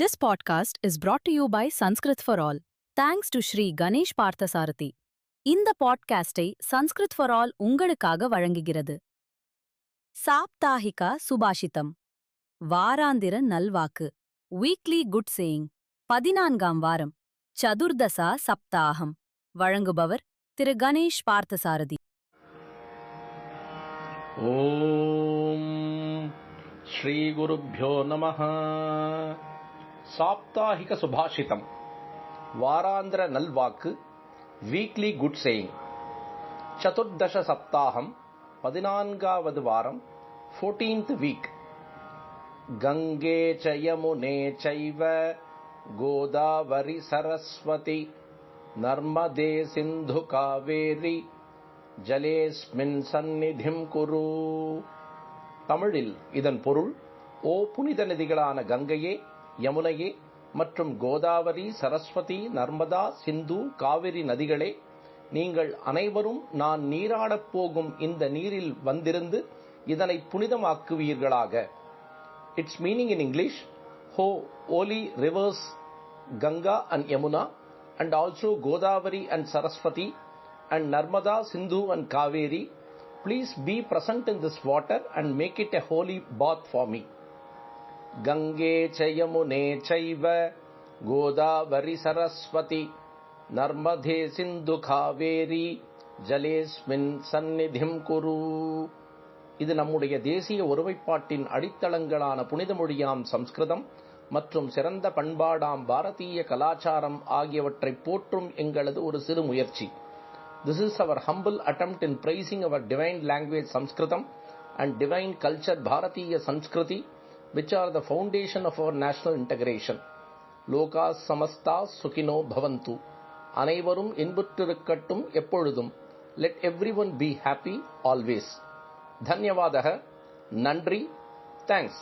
This podcast is brought to you by Sanskrit for All. Thanks to Shri Ganesh Parthasarathi. இந்த பாட்காஸ்டை Sanskrit for all உங்களுக்காக வழங்குகிறது. சாப்தாஹிகா சுபாஷிதம், வாராந்திர நல்வாக்கு, weekly good saying, 14ஆம் வாரம், சதுர்தசா சப்தாகம். வழங்குபவர் திரு கணேஷ் பார்த்தசாரதி. ஓம் ஸ்ரீ குருப்யோ நமஹ. சாப்தாஹிக சுபாஷிதம், வாராந்திர நல்வாக்கு, வீக்லி குட் சேயிங். சதுர்தச சப்தாகம், 14வது வாரம், 14th வீக். கங்கே ச யமுனே சைவ கோதாவரி சரஸ்வதி நர்மதே சிந்து காவேரி ஜலேஸ்மின் சந்நிதிம் குரு. தமிழில் இதன் பொருள்: ஓ புனித நதிகளான கங்கையே, யமுனையே மற்றும் கோதாவரி, சரஸ்வதி, நர்மதா, சிந்து, காவிரி நதிகளே, நீங்கள் அனைவரும் நான் நீராடப் போகும் இந்த நீரில் வந்திருந்து இதனை புனிதமாக்குவீர்களாக. இட்ஸ் மீனிங் இன் இங்கிலீஷ்: ஹோ holy rivers Ganga and Yamuna, and also Godavari and Saraswati and Narmada, Sindhu and Kaveri, please be present in this water and make it a holy bath for me. Gange cha yamune chaiva Godavari Saraswati Narmade Sindhu Kaveri Jalesmin Sannidhim Kuru. இது நம்முடைய தேசிய ஒருமைப்பாட்டின் அடித்தளங்களான புனித மொழியாம் சம்ஸ்கிருதம் மற்றும் சிறந்த பண்பாடாம் பாரதிய கலாச்சாரம் ஆகியவற்றை போற்றும் எங்களது ஒரு சிறு முயற்சி. This is our humble attempt in praising our divine language Sanskritam and divine culture Bharatiya Sanskriti, which are the foundation of our national integration. Lokas samastas sukhino bhavantu. அனைவரும் இன்புற்றிருக்கட்டும் எப்பொழுதும். Let everyone be happy always. தன்யவாதக. நன்றி. Thanks.